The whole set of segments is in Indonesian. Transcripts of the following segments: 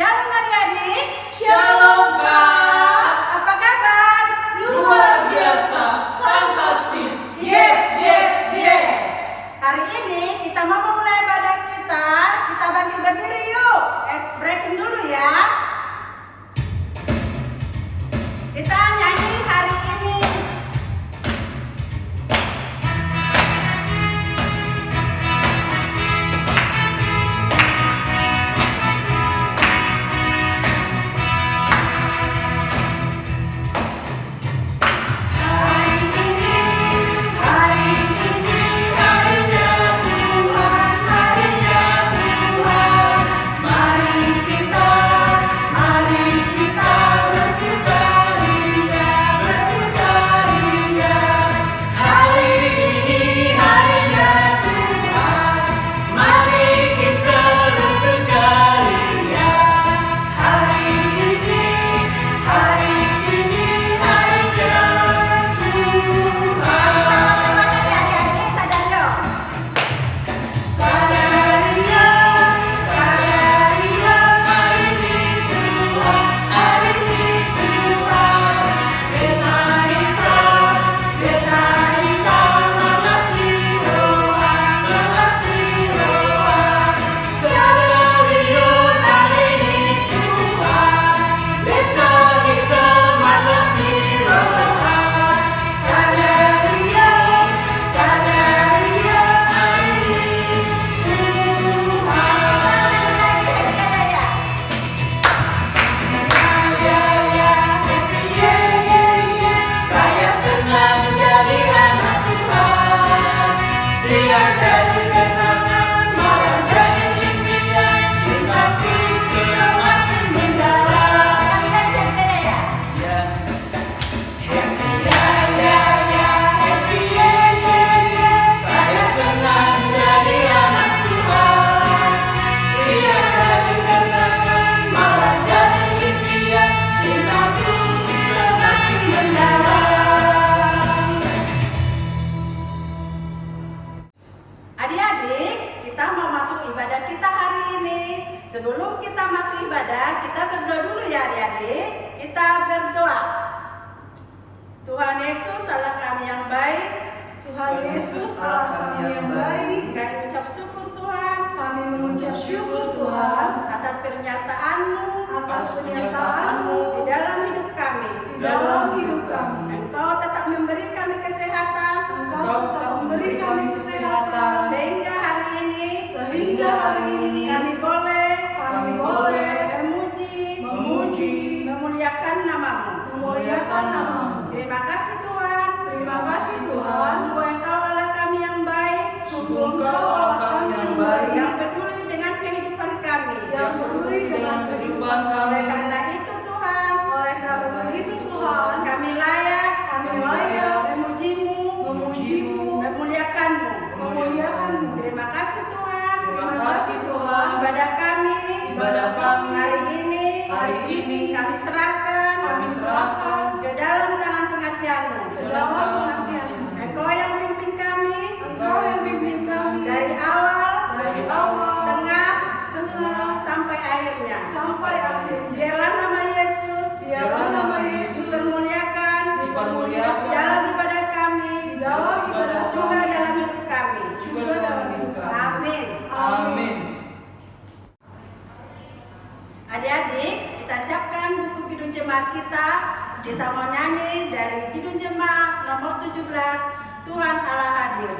Shalom adik-adik. Shalom Kak. Apa kabar? Luar biasa, fantastis. Yes, yes, yes. Hari ini kita mau memulai ibadah kita. Kita bangkit berdiri yuk. Let's breaking dulu ya. Kita nyanyi hari ini. Adik-adik, kita mau masuk ibadah kita hari ini. Sebelum kita masuk ibadah, kita berdoa dulu ya adik-adik. Kita berdoa. Tuhan Yesus, Allah kami yang baik. Tuhan Yesus, Allah kami yang baik. Kami mengucap syukur Tuhan. Kami mengucap syukur Tuhan Atas pernyataan-Mu. atas pernyataan-Mu Di dalam hidup kami. di dalam hidup kami. Engkau tetap memberi kami kesehatan. Engkau tetap memberi kami kesehatan Sehingga hari ini. kami boleh memuji, memuliakan namamu. Terima kasih Tuhan. Terima kasih Tuhan. Sungguh Engkau Allah kami yang baik. Sungguh Engkau Allah kami yang baik, Yang peduli dengan kehidupan kami. yang peduli dengan kehidupan Oleh kami. karena itu Tuhan. Kami layak. Memuji-Mu. Memuliakan-Mu. Terima kasih Tuhan. Terima kasih Tuhan. Ibadah kami. Hari ini Kami serahkan. Ke dalam tangan pengasihan-Mu. Engkau yang pimpin kami. Dari awal. Tengah. Sampai akhirnya. Biarlah nama Yesus. Dipermuliakan. Dalam ibadah kami. Juga dalam hidup kami. Amin. Amin. Adik-adik, kita siapkan buku Kidung Jemaat kita. Kita mau nyanyi dari Kidung Jemaat nomor 17, Tuhan Allah hadir.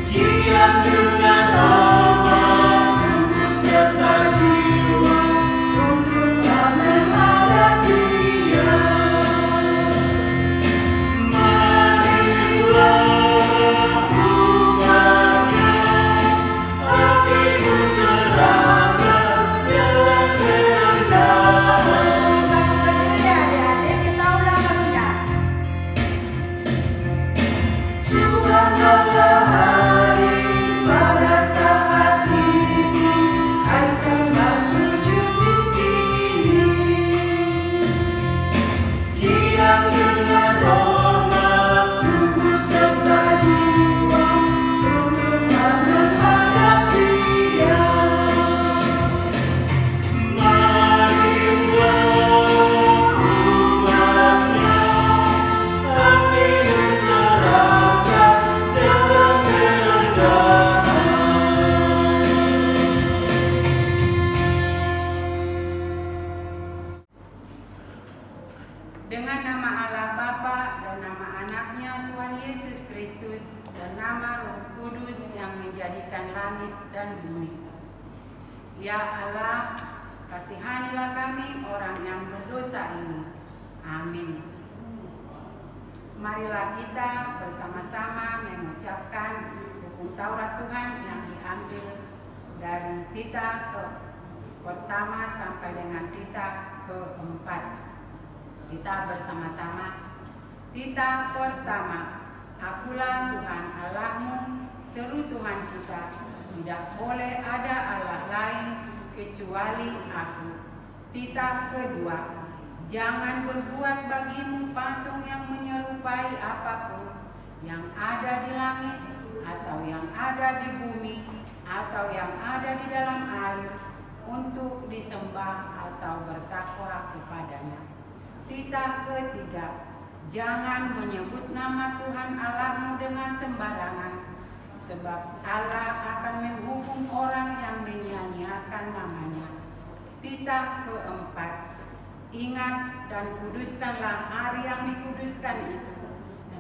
Diam dengan langit dan bumi. Ya Allah, kasihanilah kami orang yang berdosa ini. Amin. Marilah kita bersama-sama mengucapkan hukum Taurat Tuhan yang diambil dari Tita pertama sampai dengan Tita keempat. Kita bersama-sama. Tita pertama. Akulah Tuhan Allahmu, seru Tuhan kita. Tidak boleh ada Allah lain kecuali Aku. Tita kedua. Jangan berbuat bagimu patung yang menyerupai apapun yang ada di langit atau yang ada di bumi atau yang ada di dalam air untuk disembah atau bertakwa kepadanya. Tita ketiga. Jangan menyebut nama Tuhan Allahmu dengan sembarangan, sebab Allah akan menghukum orang yang menyia-nyiakan namanya. Tita keempat. Ingat dan kuduskanlah hari yang dikuduskan itu.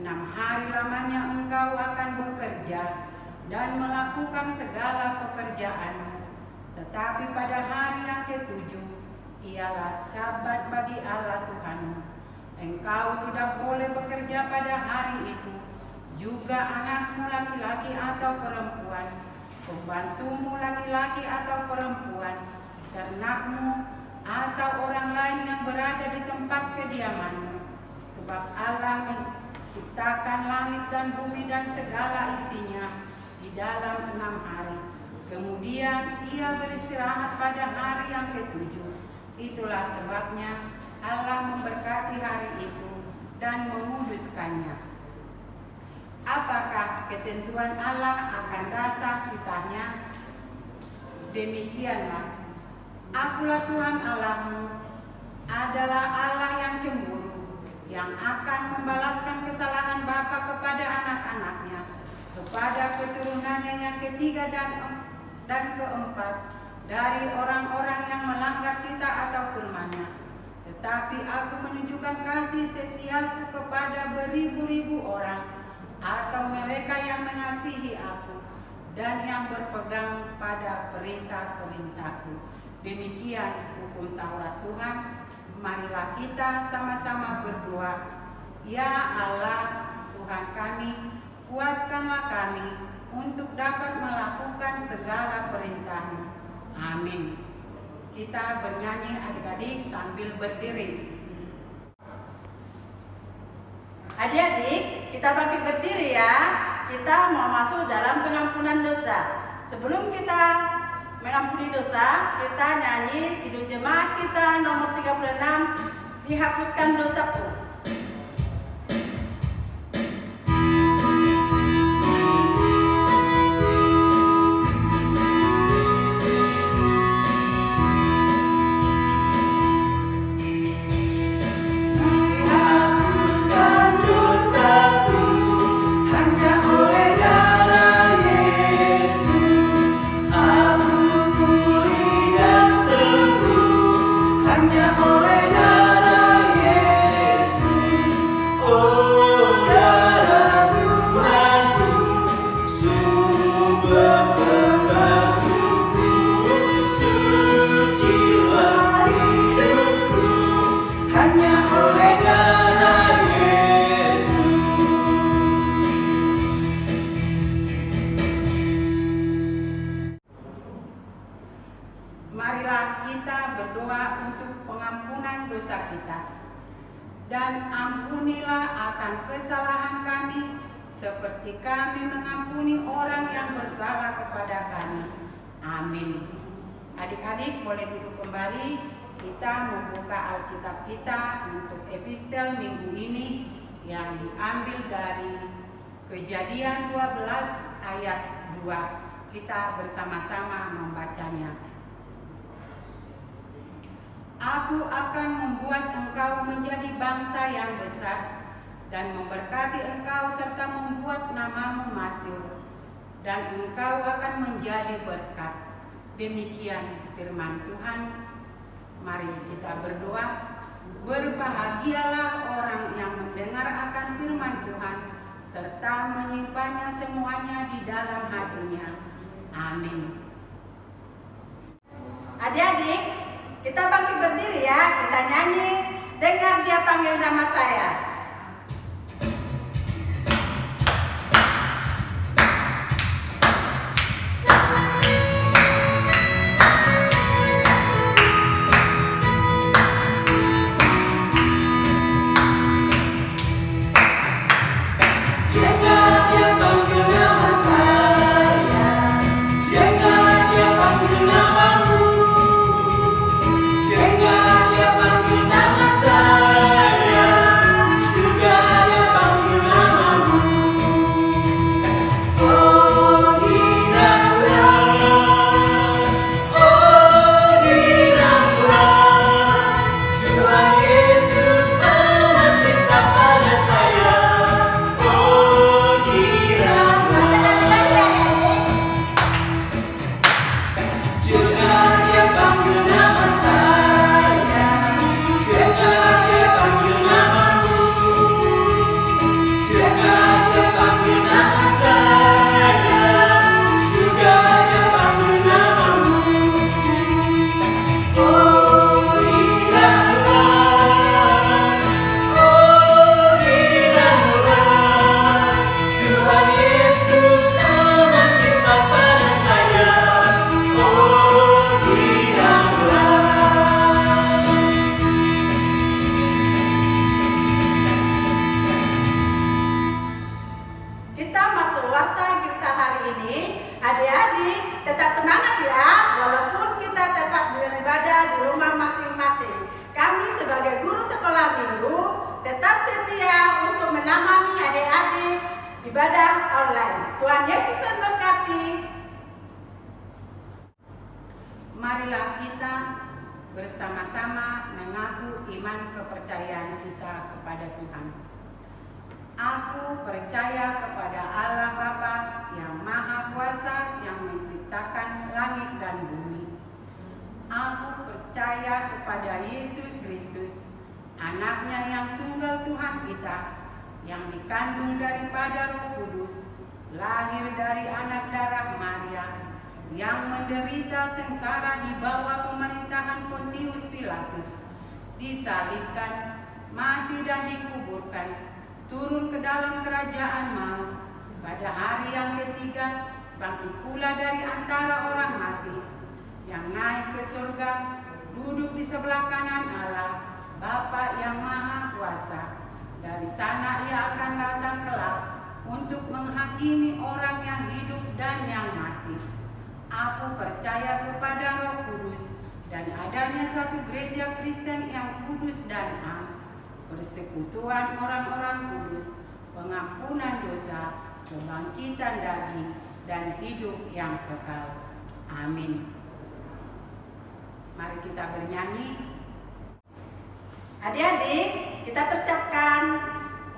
6 hari lamanya engkau akan bekerja dan melakukan segala pekerjaanmu. Tetapi pada hari yang ke-7 ialah Sabat bagi Allah Tuhanmu. Engkau tidak boleh bekerja pada hari itu, juga anakmu laki-laki atau perempuan, pembantumu laki-laki atau perempuan, ternakmu atau orang lain yang berada di tempat kediamanmu. Sebab Allah menciptakan langit dan bumi dan segala isinya di dalam 6 hari. Kemudian ia beristirahat pada hari yang ke-7. Itulah sebabnya Allah memberkati hari itu dan menguduskannya. Apakah ketentuan Allah akan dasar titahnya? Demikianlah, Akulah Tuhan Allahmu, adalah Allah yang cemburu, yang akan membalaskan kesalahan bapa kepada anak-anaknya, kepada keturunannya yang ketiga dan keempat dari orang-orang yang melanggar titah atau firman-Nya. Tetapi Aku menunjukkan kasih setiaku kepada beribu-ribu orang, atau mereka yang mengasihi Aku dan yang berpegang pada perintah-perintahku. Demikian hukum Taurat Tuhan. Marilah kita sama-sama berdoa. Ya Allah, Tuhan kami, kuatkanlah kami untuk dapat melakukan segala perintah-Mu. Amin. Kita bernyanyi adik-adik sambil berdiri. Adik-adik, kita bangkit berdiri ya. Kita mau masuk dalam pengampunan dosa. Sebelum kita mengampuni dosa, kita nyanyi Kidung Jemaat kita nomor 36, Dihapuskan Dosaku. Marilah kita berdoa untuk pengampunan dosa kita. Dan ampunilah akan kesalahan kami, seperti kami mengampuni orang yang bersalah kepada kami. Amin. Adik-adik boleh duduk kembali. Kita membuka Alkitab kita untuk epistel minggu ini yang diambil dari Kejadian 12 ayat 2. Kita bersama-sama membacanya. Aku akan membuat engkau menjadi bangsa yang besar dan memberkati engkau serta membuat namamu masyhur, dan engkau akan menjadi berkat. Demikian firman Tuhan. Mari kita berdoa. Berbahagialah orang yang mendengar akan firman Tuhan serta menyimpannya semuanya di dalam hatinya. Amin. Adik-adik, kita bangkit berdiri ya, kita nyanyi Dengar Dia Panggil Nama Saya. Ibadah online. Tuhan Yesus memberkati. Marilah kita bersama-sama mengaku iman kepercayaan kita kepada Tuhan. Aku percaya kepada Allah Bapa yang Maha Kuasa yang menciptakan langit dan bumi. Aku percaya kepada Yesus Kristus, Anaknya yang tunggal Tuhan kita, yang dikandung daripada Roh Kudus, lahir dari anak darah Maria, yang menderita sengsara di bawah pemerintahan Pontius Pilatus, disalibkan, mati dan dikuburkan, turun ke dalam kerajaan maut, pada hari yang ketiga bangkit pula dari antara orang mati, yang naik ke surga, duduk di sebelah kanan Allah, Bapa yang Maha Kuasa. Dari sana Ia akan datang kelak untuk menghakimi orang yang hidup dan yang mati. Aku percaya kepada Roh Kudus dan adanya satu gereja Kristen yang kudus dan am, persekutuan orang-orang kudus, pengampunan dosa, kebangkitan daging, dan hidup yang kekal. Amin. Mari kita bernyanyi. Adik-adik, kita persiapkan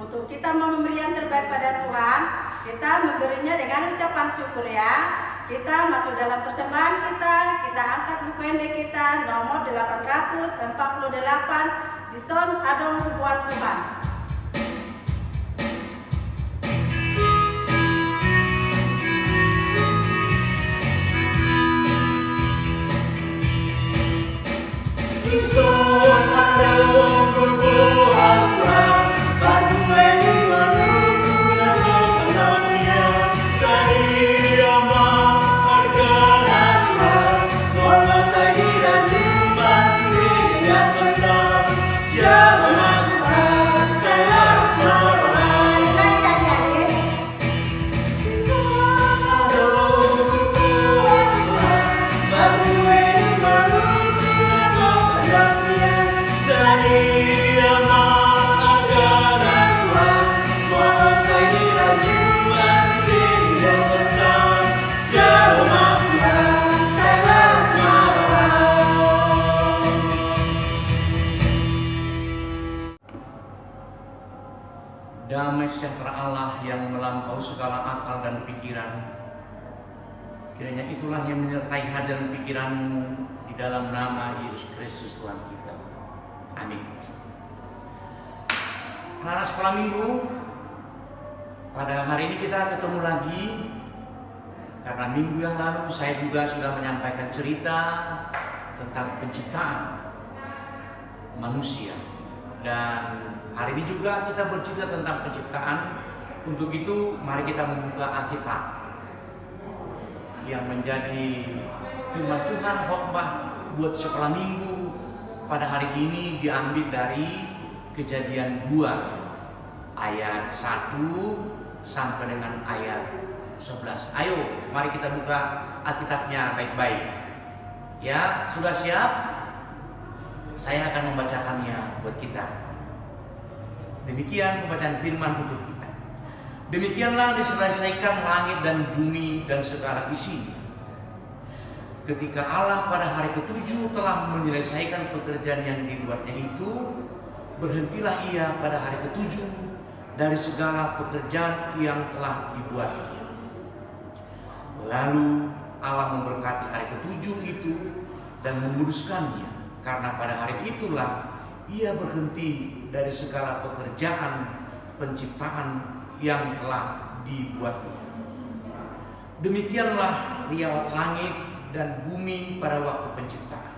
untuk kita memberi yang terbaik pada Tuhan. Kita memberinya dengan ucapan syukur ya. Kita masuk dalam persembahan kita angkat buku MD kita nomor 848 di Son Adong buat Tuhan. Damai sejahtera Allah yang melampaui segala akal dan pikiran, kiranya itulah yang menyertai hati dan pikiranmu di dalam nama Yesus Kristus Tuhan kita. Amin. Anak-anak sekolah minggu, pada hari ini kita ketemu lagi Karena minggu yang lalu saya juga sudah menyampaikan cerita tentang penciptaan manusia. Dan hari ini juga kita bercerita tentang penciptaan. Untuk itu mari kita membuka Alkitab yang menjadi firman Tuhan khotbah buat sekolah minggu pada hari ini diambil dari Kejadian 2 ayat 1 sampai dengan ayat 11. Ayo mari kita buka Alkitabnya baik-baik. Ya, sudah siap? Saya akan membacakannya buat kita. Demikian pembacaan firman untuk kita. Demikianlah diselesaikan langit dan bumi dan segala isinya. Ketika Allah pada hari ke-7 telah menyelesaikan pekerjaan yang dibuatnya itu, berhentilah ia pada hari ke-7 dari segala pekerjaan yang telah dibuatnya. Lalu Allah memberkati hari ke-7 itu dan menguduskannya, karena pada hari itulah ia berhenti dari segala pekerjaan penciptaan yang telah dibuatnya. Demikianlah riwayat langit dan bumi pada waktu penciptaan.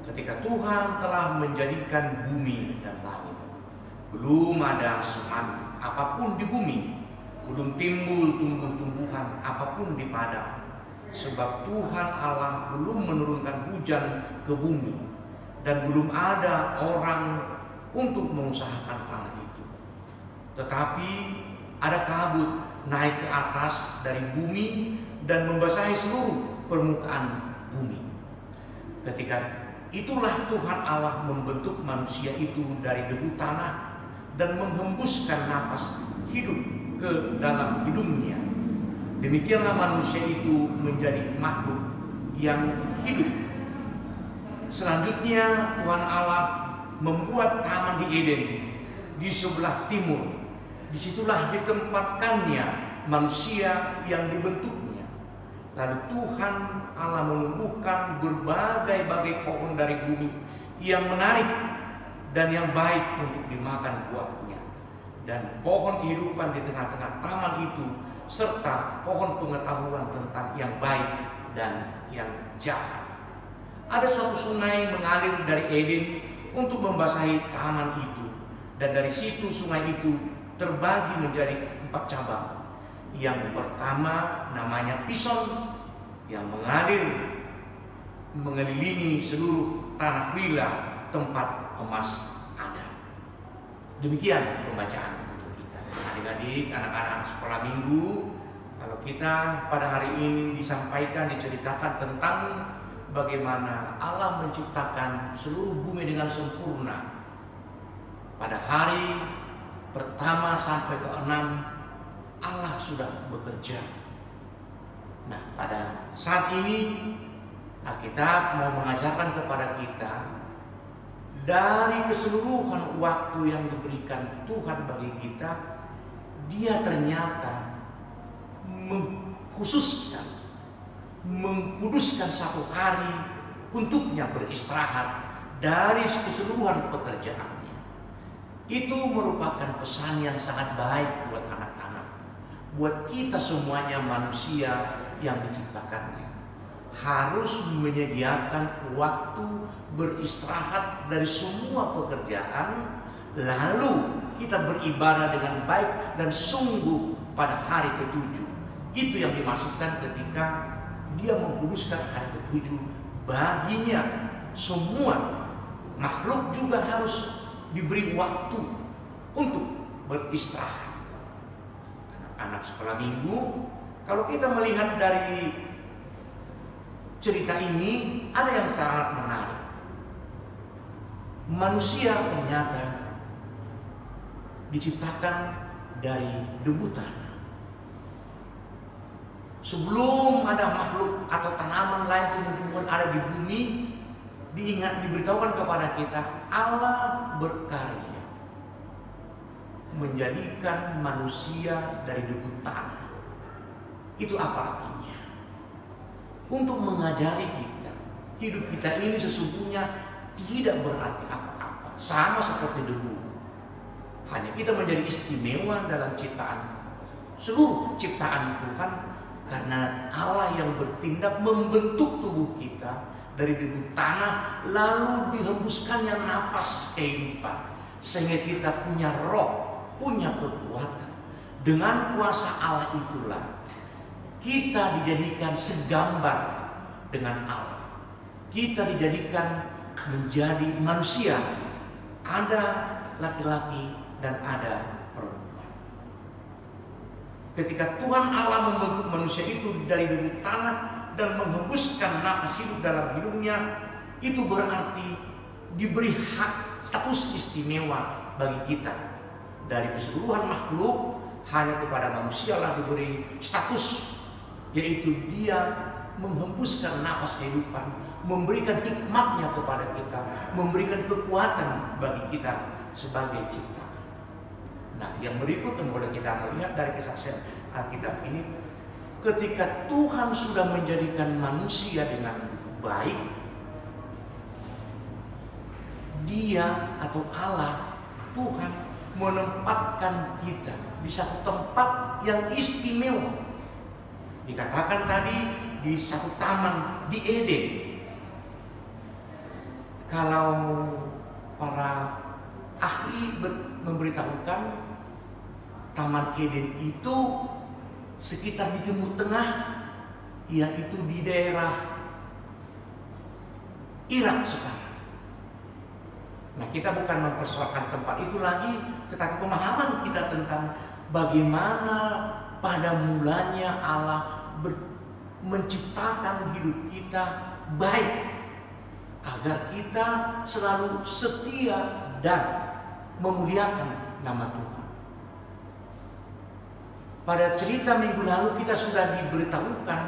Ketika Tuhan telah menjadikan bumi dan langit, belum ada sesuatu apapun di bumi, belum timbul tumbuh-tumbuhan apapun di padang, sebab Tuhan Allah belum menurunkan hujan ke bumi, dan belum ada orang untuk mengusahakan tanah itu. Tetapi ada kabut naik ke atas dari bumi dan membasahi seluruh permukaan bumi. Ketika itulah Tuhan Allah membentuk manusia itu dari debu tanah dan menghembuskan nafas hidup ke dalam hidungnya. Demikianlah manusia itu menjadi makhluk yang hidup. Selanjutnya Tuhan Allah membuat taman di Eden di sebelah timur. Disitulah ditempatkannya manusia yang dibentuknya. Lalu Tuhan Allah menumbuhkan berbagai-bagai pohon dari bumi yang menarik dan yang baik untuk dimakan buahnya, dan pohon kehidupan di tengah-tengah taman itu, serta pohon pengetahuan tentang yang baik dan yang jahat. Ada suatu sungai mengalir dari Eden untuk membasahi taman itu, dan dari situ sungai itu terbagi menjadi 4 cabang. Yang pertama namanya Pison, yang mengalir mengelilingi seluruh tanah Wila tempat emas ada. Demikian pembacaan untuk kita. Adik-adik, anak-anak sekolah minggu, kalau kita pada hari ini diceritakan tentang bagaimana Allah menciptakan seluruh bumi dengan sempurna. Pada hari pertama sampai ke-6 Allah sudah bekerja. Nah, pada saat ini Alkitab mau mengajarkan kepada kita dari keseluruhan waktu yang diberikan Tuhan bagi kita, Dia ternyata mengkhususkan, mengkuduskan satu hari untuknya beristirahat dari keseluruhan pekerjaannya. Itu merupakan pesan yang sangat baik buat anak-anak, buat kita semuanya manusia yang diciptakannya. Harus menyediakan waktu beristirahat dari semua pekerjaan, lalu kita beribadah dengan baik dan sungguh pada hari ke-7. Itu yang dimaksudkan ketika Dia mengkuduskan hari ke-7 baginya. Semua makhluk juga harus diberi waktu untuk beristirahat. Anak sekolah minggu, kalau kita melihat dari cerita ini, ada yang sangat menarik. Manusia ternyata diciptakan dari debu tanah. Sebelum ada makhluk atau tanaman lain, tumbuh-tumbuhan ada di bumi, diberitahukan kepada kita, Allah berkarya menjadikan manusia dari debu tanah. Itu apa artinya? Untuk mengajari kita, hidup kita ini sesungguhnya tidak berarti apa-apa, sama seperti debu. Hanya kita menjadi istimewa dalam ciptaan, seluruh ciptaan Tuhan Karena Allah yang bertindak membentuk tubuh kita dari debu tanah, lalu dihembuskannya nafas kehidupan, sehingga kita punya roh, punya kekuatan. Dengan kuasa Allah itulah kita dijadikan segambar dengan Allah. Kita dijadikan menjadi manusia. Ada laki-laki dan ada perempuan. Ketika Tuhan Allah membentuk manusia itu dari debu tanah dan menghembuskan nafas hidup dalam hidupnya, itu berarti diberi hak status istimewa bagi kita. Dari keseluruhan makhluk, hanya kepada manusia lah diberi status, yaitu dia menghembuskan nafas kehidupan, memberikan hikmatnya kepada kita, memberikan kekuatan bagi kita sebagai ciptaan. Nah, yang berikut yang boleh kita melihat dari kesaksian Alkitab ini, ketika Tuhan sudah menjadikan manusia dengan baik, Dia atau Allah, Tuhan menempatkan kita di satu tempat yang istimewa. Dikatakan tadi di satu taman di Eden. Kalau para ahli memberitahukan, taman Eden itu sekitar di Timur Tengah, yaitu di daerah Irak sekarang. Nah, kita bukan mempersoalkan tempat itu lagi, tetapi pemahaman kita tentang bagaimana pada mulanya Allah menciptakan hidup kita baik, agar kita selalu setia dan memuliakan nama Tuhan. Pada cerita minggu lalu kita sudah diberitahukan,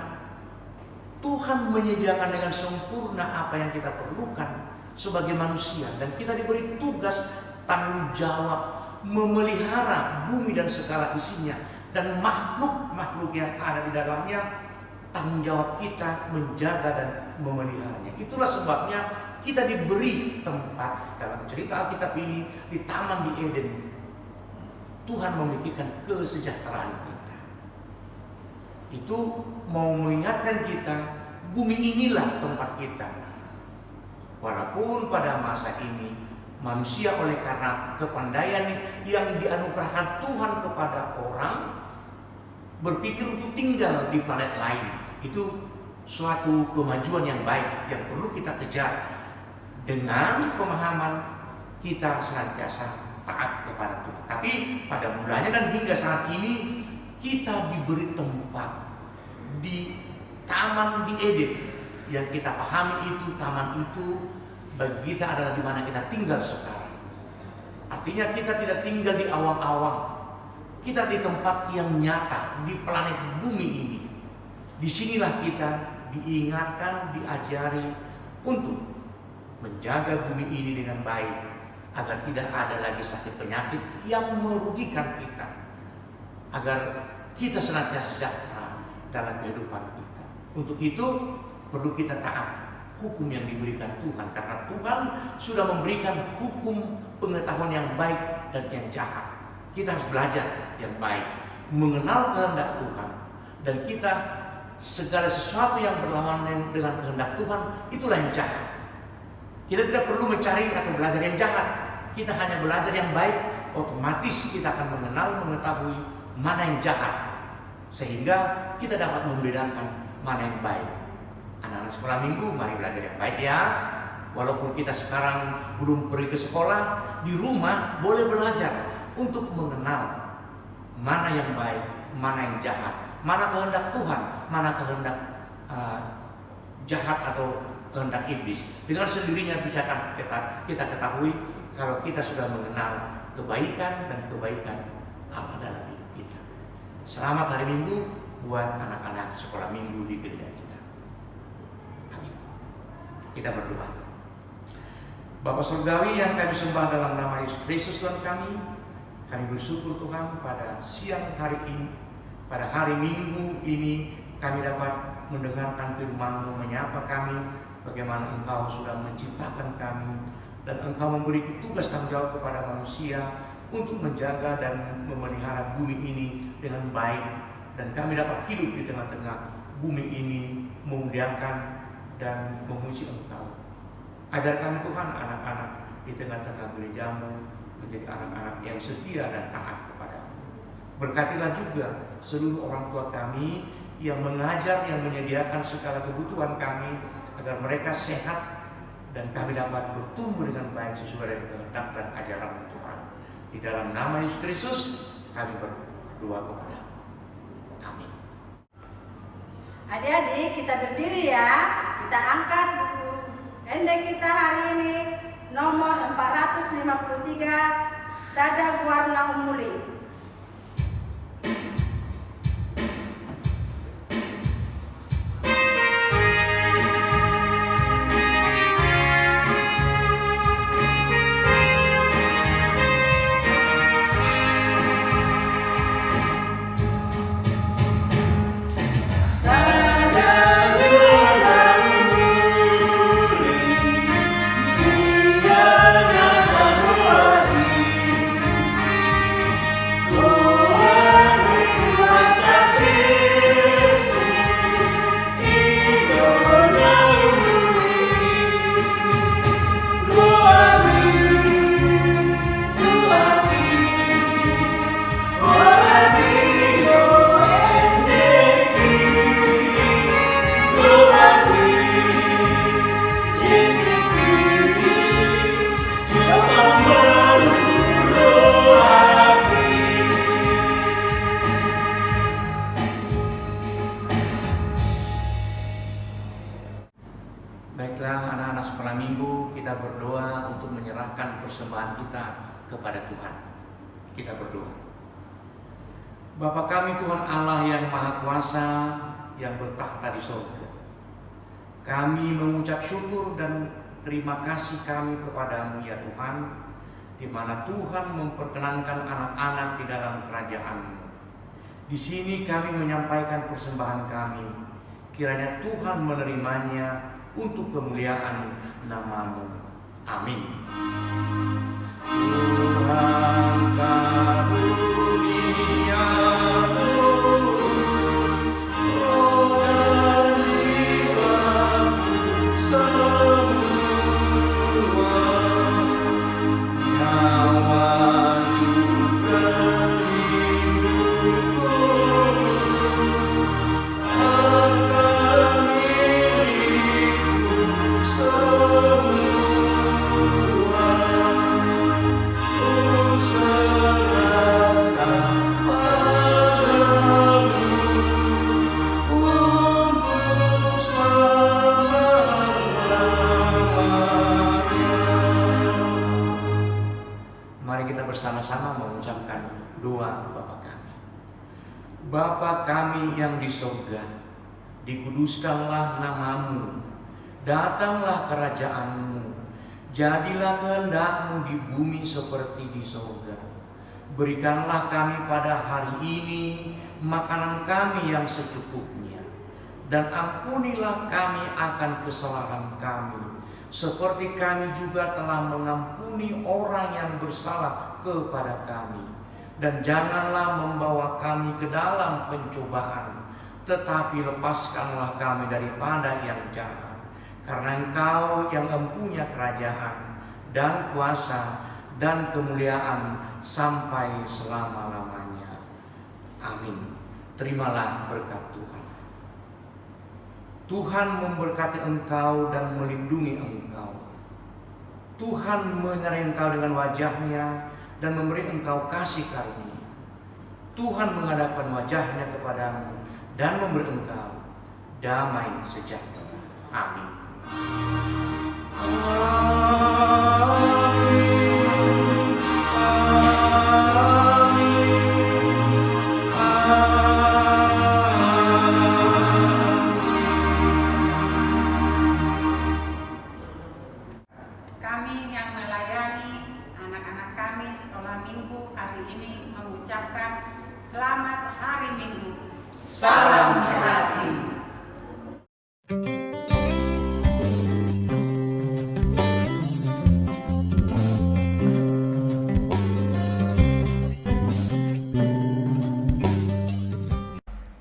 Tuhan menyediakan dengan sempurna apa yang kita perlukan sebagai manusia, dan kita diberi tugas tanggung jawab memelihara bumi dan segala isinya, dan makhluk-makhluk yang ada di dalamnya. Tanggung jawab kita menjaga dan memeliharanya. Itulah sebabnya kita diberi tempat dalam cerita Alkitab ini di taman di Eden. Tuhan memikirkan kesejahteraan kita. Itu mau mengingatkan kita, bumi inilah tempat kita. Walaupun pada masa ini manusia oleh karena kepandaian yang dianugerahkan Tuhan kepada orang berpikir untuk tinggal di planet lain, itu suatu kemajuan yang baik yang perlu kita kejar dengan pemahaman kita senantiasa taat kepada Tuhan. Tapi pada mulanya dan hingga saat ini kita diberi tempat di taman di Eden. Yang kita pahami itu, taman itu bagi kita adalah di mana kita tinggal sekarang. Artinya kita tidak tinggal di awang-awang. Kita di tempat yang nyata, di planet bumi ini. Disinilah kita diingatkan, diajari untuk menjaga bumi ini dengan baik, agar tidak ada lagi sakit penyakit yang merugikan kita, agar kita senantiasa sejahtera dalam kehidupan kita. Untuk itu perlu kita taat hukum yang diberikan Tuhan, karena Tuhan sudah memberikan hukum pengetahuan yang baik dan yang jahat. Kita harus belajar yang baik, mengenal kehendak Tuhan, dan kita segala sesuatu yang berlawanan dengan kehendak Tuhan itulah yang jahat. Kita tidak perlu mencari atau belajar yang jahat. Kita hanya belajar yang baik, otomatis kita akan mengenal, mengetahui mana yang jahat, sehingga kita dapat membedakan mana yang baik. Anak-anak sekolah minggu, mari belajar yang baik ya. Walaupun kita sekarang belum pergi ke sekolah, di rumah boleh belajar untuk mengenal mana yang baik, mana yang jahat, mana kehendak Tuhan, mana kehendak jahat atau kehendak iblis. Dengan sendirinya bisa kita ketahui kalau kita sudah mengenal kebaikan dan kebaikan Allah dalam hidup kita. Selamat hari Minggu buat anak-anak sekolah minggu di gereja kita. Amin. Kita berdoa. Bapa Surgawi yang kami sembah dalam nama Yesus Kristus Tuhan kami bersyukur Tuhan pada siang hari ini, pada hari Minggu ini kami dapat mendengarkan firman-Mu, menyapa kami bagaimana Engkau sudah menciptakan kami, dan Engkau memberi tugas tanggung jawab kepada manusia untuk menjaga dan memelihara bumi ini dengan baik, dan kami dapat hidup di tengah-tengah bumi ini memuliakan dan memuji Engkau. Ajar kami Tuhan, anak-anak di tengah-tengah gerejamu menjadi anak-anak yang setia dan taat kepadamu. Berkatilah juga seluruh orang tua kami yang mengajar, yang menyediakan segala kebutuhan kami agar mereka sehat dan kami dapat bertumbuh dengan baik sesuai dengan kehendak dan ajaran Tuhan. Di dalam nama Yesus Kristus kami berdoa kepada. Amin. Adik-adik, kita berdiri ya. Kita angkat buku endek kita hari ini nomor 453, Sada Warna Umuli. Baiklah anak-anak sekolah minggu, kita berdoa untuk menyerahkan persembahan kita kepada Tuhan. Kita berdoa. Bapa kami Tuhan Allah yang Maha Kuasa, yang bertahta di surga. Kami mengucap syukur dan terima kasih kami kepadamu ya Tuhan, di mana Tuhan memperkenankan anak-anak di dalam kerajaan-Mu. Di sini kami menyampaikan persembahan kami. Kiranya Tuhan menerimanya untuk kemuliaan nama-Mu. Amin. Tuhan karuniamu, roh dan jiwaku semua, nyawa juga hidupku akan milikmu semua. Mari kita bersama-sama mengucapkan doa Bapa kami. Bapa kami yang di surga, dikuduskanlah nama-Mu, datanglah kerajaan-Mu, jadilah kehendak-Mu di bumi seperti di surga. Berikanlah kami pada hari ini makanan kami yang secukupnya, dan ampunilah kami akan kesalahan kami, seperti kami juga telah mengampuni orang yang bersalah kepada kami. Dan janganlah membawa kami ke dalam pencobaan, tetapi lepaskanlah kami daripada yang jahat. Karena Engkau yang mempunyai kerajaan dan kuasa dan kemuliaan sampai selama-lamanya. Amin. Terimalah berkat Tuhan. Tuhan memberkati engkau dan melindungi engkau. Tuhan menyertai engkau dengan wajah-Nya dan memberi engkau kasih karunia. Tuhan menghadapkan wajah-Nya kepadamu dan memberi engkau damai sejahtera. Amin. Kami yang melayani anak-anak kami sekolah minggu hari ini mengucapkan selamat hari Minggu. Salam sehati.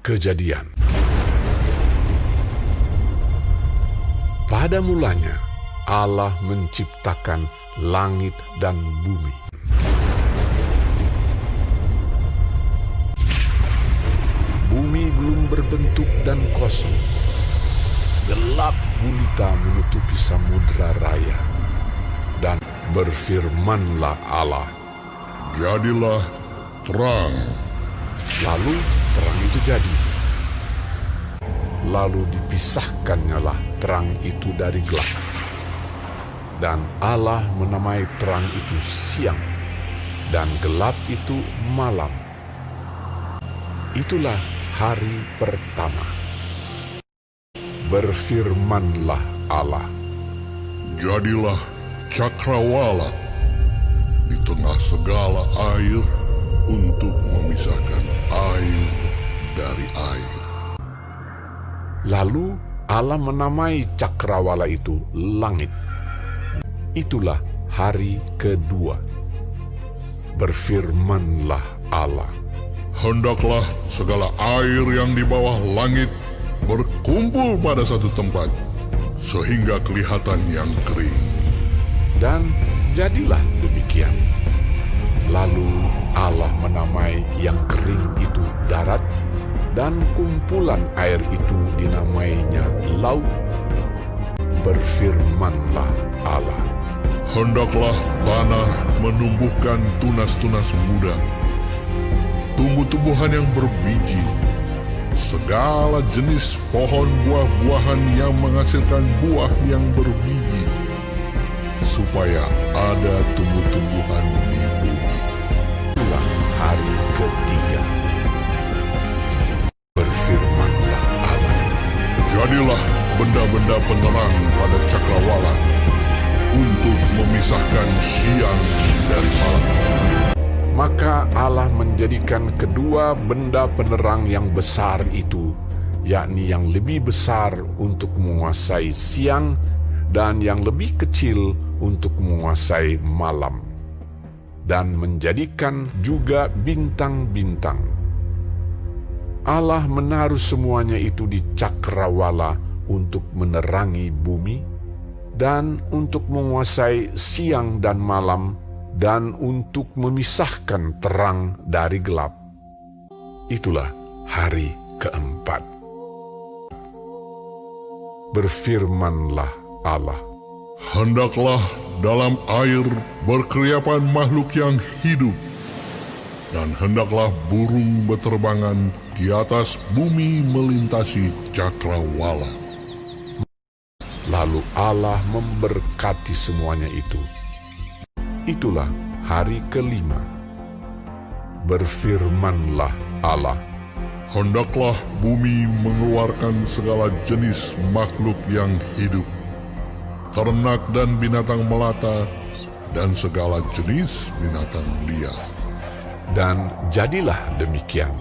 Kejadian. Pada mulanya Allah menciptakan langit dan bumi. Bumi belum berbentuk dan kosong. Gelap gulita menutupi samudra raya. Dan berfirmanlah Allah, "Jadilah terang." Lalu terang itu jadi. Lalu dipisahkannyalah terang itu dari gelap. Dan Allah menamai terang itu siang, dan gelap itu malam. Itulah hari pertama. Berfirmanlah Allah, "Jadilah cakrawala di tengah segala air untuk memisahkan air dari air." Lalu Allah menamai cakrawala itu langit. Itulah hari kedua. Berfirmanlah Allah, "Hendaklah segala air yang di bawah langit berkumpul pada satu tempat, sehingga kelihatan yang kering." Dan jadilah demikian. Lalu Allah menamai yang kering itu darat, dan kumpulan air itu dinamainya laut. Berfirmanlah Allah, "Hendaklah tanah menumbuhkan tunas-tunas muda, tumbuh-tumbuhan yang berbiji, segala jenis pohon buah-buahan yang menghasilkan buah yang berbiji, supaya ada tumbuh-tumbuhan di bumi." Itulah hari ketiga. Berfirmanlah Allah, "Jadilah benda-benda penerang pada cakrawala untuk memisahkan siang dari malam." Maka Allah menjadikan kedua benda penerang yang besar itu, yakni yang lebih besar untuk menguasai siang dan yang lebih kecil untuk menguasai malam, dan menjadikan juga bintang-bintang. Allah menaruh semuanya itu di cakrawala untuk menerangi bumi, dan untuk menguasai siang dan malam, dan untuk memisahkan terang dari gelap. Itulah hari keempat. Berfirmanlah Allah, "Hendaklah dalam air berkeriapan makhluk yang hidup, dan hendaklah burung beterbangan di atas bumi melintasi cakrawala." Lalu Allah memberkati semuanya itu. Itulah hari kelima. Berfirmanlah Allah, "Hendaklah bumi mengeluarkan segala jenis makhluk yang hidup, ternak dan binatang melata, dan segala jenis binatang liar." Dan jadilah demikian.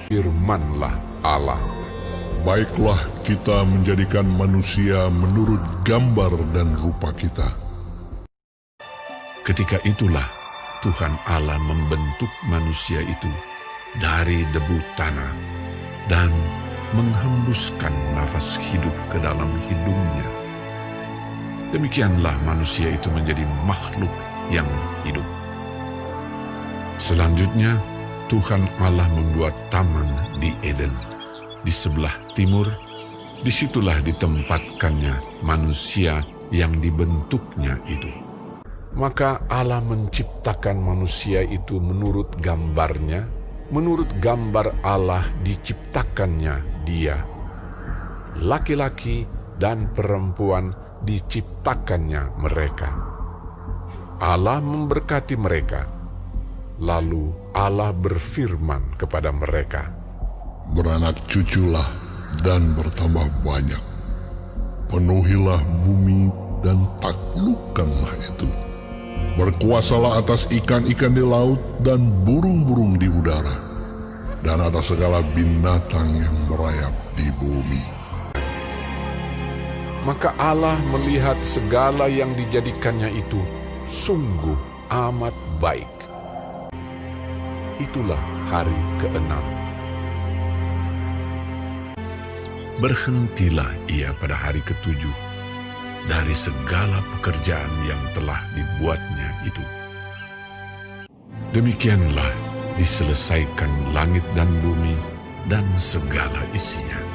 Firmanlah Allah, "Baiklah kita menjadikan manusia menurut gambar dan rupa kita." Ketika itulah Tuhan Allah membentuk manusia itu dari debu tanah dan menghembuskan nafas hidup ke dalam hidungnya. Demikianlah manusia itu menjadi makhluk yang hidup. Selanjutnya, Tuhan Allah membuat taman di Eden, di sebelah timur. Disitulah ditempatkannya manusia yang dibentuknya itu. Maka Allah menciptakan manusia itu menurut gambarnya, menurut gambar Allah diciptakannya dia. Laki-laki dan perempuan diciptakannya mereka. Allah memberkati mereka. Lalu Allah berfirman kepada mereka, "Beranak cuculah dan bertambah banyak. Penuhilah bumi dan taklukkanlah itu. Berkuasalah atas ikan-ikan di laut dan burung-burung di udara, dan atas segala binatang yang merayap di bumi." Maka Allah melihat segala yang dijadikannya itu sungguh amat baik. Itulah hari ke-6. berhentilah ia pada hari ketujuh dari segala pekerjaan yang telah dibuatnya itu. Demikianlah diselesaikan langit dan bumi dan segala isinya.